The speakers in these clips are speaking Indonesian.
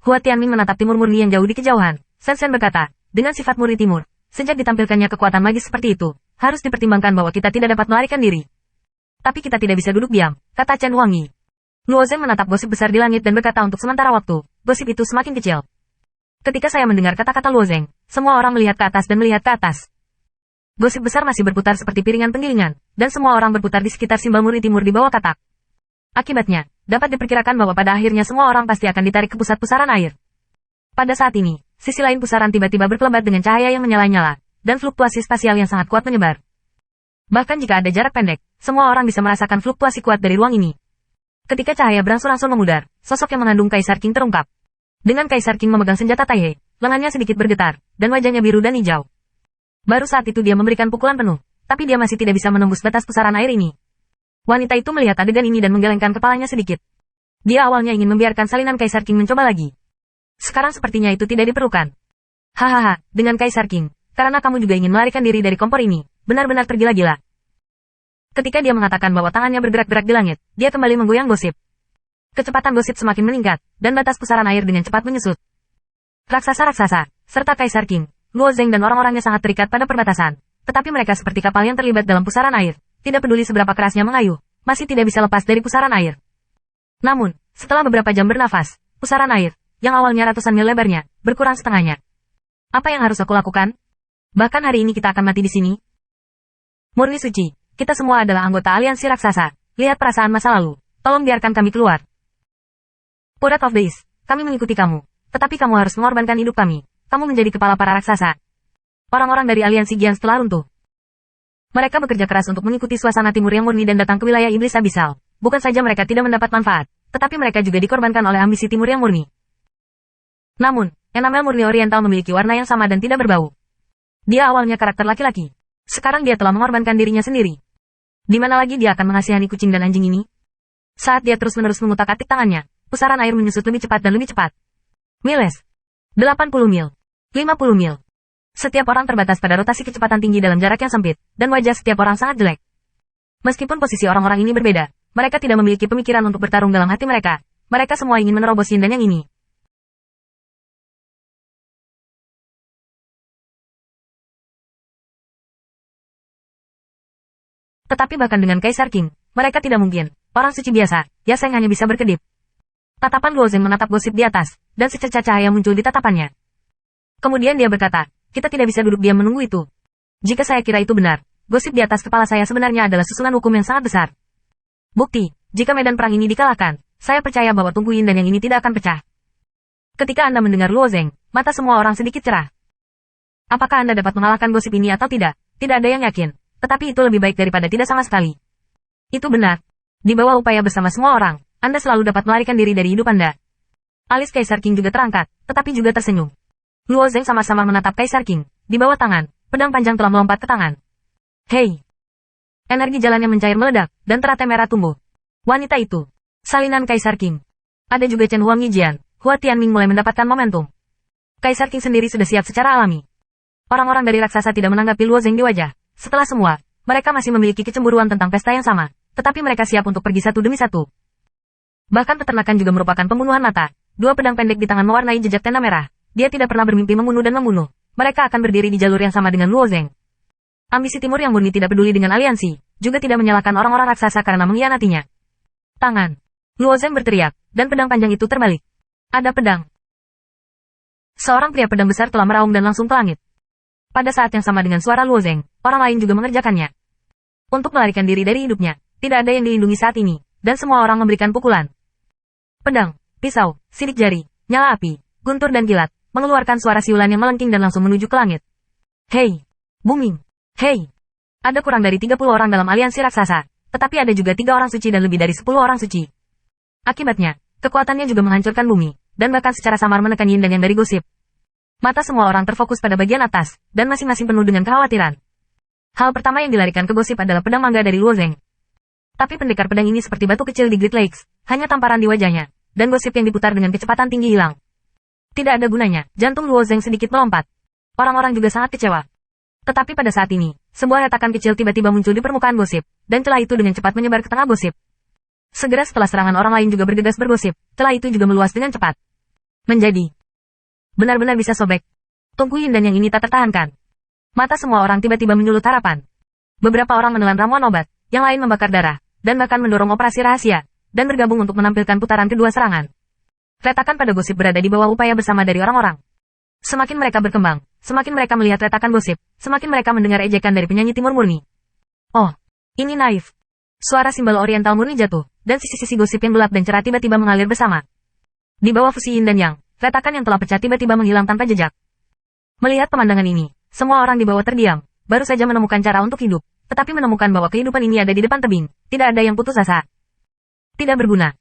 Hua Tianming menatap timur murni yang jauh di kejauhan. Shen Shen berkata, dengan sifat murni timur, sejak ditampilkannya kekuatan magis seperti itu, harus dipertimbangkan bahwa kita tidak dapat melarikan diri. Tapi kita tidak bisa duduk diam, kata Chen Huangyi. Luo Zeng menatap gosip besar di langit dan berkata untuk sementara waktu, gosip itu semakin kecil. Ketika saya mendengar kata-kata Luo Zeng, semua orang melihat ke atas dan melihat ke atas. Gosip besar masih berputar seperti piringan penggilingan, dan semua orang berputar di sekitar simbol murni timur di bawah katak. Akibatnya, dapat diperkirakan bahwa pada akhirnya semua orang pasti akan ditarik ke pusat pusaran air. Pada saat ini, sisi lain pusaran tiba-tiba berkelebat dengan cahaya yang menyala-nyala, dan fluktuasi spasial yang sangat kuat menyebar. Bahkan jika ada jarak pendek, semua orang bisa merasakan fluktuasi kuat dari ruang ini. Ketika cahaya berangsur-angsur memudar, sosok yang mengandung Kaisar King terungkap. Dengan Kaisar King memegang senjata Taihe, lengannya sedikit bergetar, dan wajahnya biru dan hijau. Baru saat itu dia memberikan pukulan penuh, tapi dia masih tidak bisa menembus batas pusaran air ini. Wanita itu melihat adegan ini dan menggelengkan kepalanya sedikit. Dia awalnya ingin membiarkan salinan Kaisar King mencoba lagi. Sekarang sepertinya itu tidak diperlukan. Hahaha, dengan Kaisar King, karena kamu juga ingin melarikan diri dari kompor ini, benar-benar tergila-gila. Ketika dia mengatakan bahwa tangannya bergerak-gerak di langit, dia kembali menggoyang gosip. Kecepatan gosip semakin meningkat, dan batas pusaran air dengan cepat menyusut. Raksasa-raksasa, serta Kaisar King, Luo Zeng dan orang-orangnya sangat terikat pada perbatasan, tetapi mereka seperti kapal yang terlibat dalam pusaran air, tidak peduli seberapa kerasnya mengayuh, masih tidak bisa lepas dari pusaran air. Namun, setelah beberapa jam bernafas, pusaran air, yang awalnya ratusan mil lebarnya, berkurang setengahnya. Apa yang harus aku lakukan? Bahkan hari ini kita akan mati di sini. Murni suci, kita semua adalah anggota aliansi raksasa, lihat perasaan masa lalu, tolong biarkan kami keluar. Purat of the East, kami mengikuti kamu, tetapi kamu harus mengorbankan hidup kami. Kamu menjadi kepala para raksasa. Orang-orang dari aliansi Giants telah runtuh. Mereka bekerja keras untuk mengikuti suasana timur yang murni dan datang ke wilayah iblis abisal. Bukan saja mereka tidak mendapat manfaat, tetapi mereka juga dikorbankan oleh ambisi timur yang murni. Namun, enamel murni oriental memiliki warna yang sama dan tidak berbau. Dia awalnya karakter laki-laki. Sekarang dia telah mengorbankan dirinya sendiri. Di mana lagi dia akan mengasihani kucing dan anjing ini? Saat dia terus-menerus mengutak-atik tangannya, pusaran air menyusut lebih cepat dan lebih cepat. Miles. 80 mil. 50 mil. Setiap orang terbatas pada rotasi kecepatan tinggi dalam jarak yang sempit, dan wajah setiap orang sangat jelek. Meskipun posisi orang-orang ini berbeda, mereka tidak memiliki pemikiran untuk bertarung dalam hati mereka. Mereka semua ingin menerobos yin dan yang ini. Tetapi bahkan dengan Kaisar King, mereka tidak mungkin. Orang suci biasa, Yaseng hanya bisa berkedip. Tatapan Luo Zeng menatap gosip di atas, dan secercah cahaya muncul di tatapannya. Kemudian dia berkata, kita tidak bisa duduk diam menunggu itu. Jika saya kira itu benar, gosip di atas kepala saya sebenarnya adalah susunan hukum yang sangat besar. Bukti, jika medan perang ini dikalahkan, saya percaya bahwa tungku yin dan yang ini tidak akan pecah. Ketika Anda mendengar Luo Zeng, mata semua orang sedikit cerah. Apakah Anda dapat mengalahkan gosip ini atau tidak? Tidak ada yang yakin, tetapi itu lebih baik daripada tidak sama sekali. Itu benar. Di bawah upaya bersama semua orang, Anda selalu dapat melarikan diri dari hidup Anda. Alis Kaisar King juga terangkat, tetapi juga tersenyum. Luo Zeng sama-sama menatap Kaisar King. Di bawah tangan, pedang panjang telah melompat ke tangan. Hei! Energi jalannya mencair meledak, dan teratai merah tumbuh. Wanita itu. Salinan Kaisar King. Ada juga Chen Huangyi Jian. Hua Tianming mulai mendapatkan momentum. Kaisar King sendiri sudah siap secara alami. Orang-orang dari raksasa tidak menanggapi Luo Zeng di wajah. Setelah semua, mereka masih memiliki kecemburuan tentang pesta yang sama. Tetapi mereka siap untuk pergi satu demi satu. Bahkan peternakan juga merupakan pembunuhan mata. Dua pedang pendek di tangan mewarnai jejak tenda merah. Dia tidak pernah bermimpi membunuh dan membunuh. Mereka akan berdiri di jalur yang sama dengan Luo Zeng. Ambisi timur yang murni tidak peduli dengan aliansi, juga tidak menyalahkan orang-orang raksasa karena mengkhianatinya. Tangan. Luo Zeng berteriak, dan pedang panjang itu terbalik. Ada pedang. Seorang pria pedang besar telah meraung dan langsung ke langit. Pada saat yang sama dengan suara Luo Zeng, orang lain juga mengerjakannya. Untuk melarikan diri dari hidupnya, tidak ada yang dilindungi saat ini, dan semua orang memberikan pukulan. Pedang, pisau, sidik jari, nyala api, guntur dan kilat, mengeluarkan suara siulan yang melengking dan langsung menuju ke langit. Hei! Booming! Hei! Ada kurang dari 30 orang dalam aliansi raksasa, tetapi ada juga 3 orang suci dan lebih dari 10 orang suci. Akibatnya, kekuatannya juga menghancurkan bumi, dan bahkan secara samar menekan yin dan yang dari gosip. Mata semua orang terfokus pada bagian atas, dan masing-masing penuh dengan kekhawatiran. Hal pertama yang dilarikan ke gosip adalah pedang mangga dari Luo Zeng. Tapi pendekar pedang ini seperti batu kecil di Great Lakes, hanya tamparan di wajahnya, dan gosip yang diputar dengan kecepatan tinggi hilang. Tidak ada gunanya, jantung Luo Zeng sedikit melompat. Orang-orang juga sangat kecewa. Tetapi pada saat ini, sebuah retakan kecil tiba-tiba muncul di permukaan gosip, dan celah itu dengan cepat menyebar ke tengah gosip. Segera setelah serangan orang lain juga bergegas bergosip, celah itu juga meluas dengan cepat. Menjadi. Benar-benar bisa sobek. Tunggu Yin dan yang ini tak tertahankan. Mata semua orang tiba-tiba menyulut harapan. Beberapa orang menelan ramuan obat, yang lain membakar darah, dan bahkan mendorong operasi rahasia, dan bergabung untuk menampilkan putaran kedua serangan. Retakan pada gosip berada di bawah upaya bersama dari orang-orang. Semakin mereka berkembang, semakin mereka melihat retakan gosip, semakin mereka mendengar ejekan dari penyanyi timur murni. Oh, ini naif. Suara simbol oriental murni jatuh, dan sisi-sisi gosip yang gelap dan cerah tiba-tiba mengalir bersama. Di bawah fusi Yin dan Yang, retakan yang telah pecah tiba-tiba menghilang tanpa jejak. Melihat pemandangan ini, semua orang di bawah terdiam, baru saja menemukan cara untuk hidup, tetapi menemukan bahwa kehidupan ini ada di depan tebing, tidak ada yang putus asa. Tidak berguna.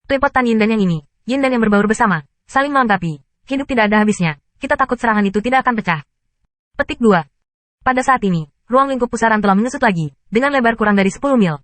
Klepot Yin dan Yang ini, Yin dan Yang berbaur bersama, saling melengkapi, hidup tidak ada habisnya, kita takut serangan itu tidak akan pecah. Petik 2. Pada saat ini, ruang lingkup pusaran telah menyusut lagi, dengan lebar kurang dari 10 mil.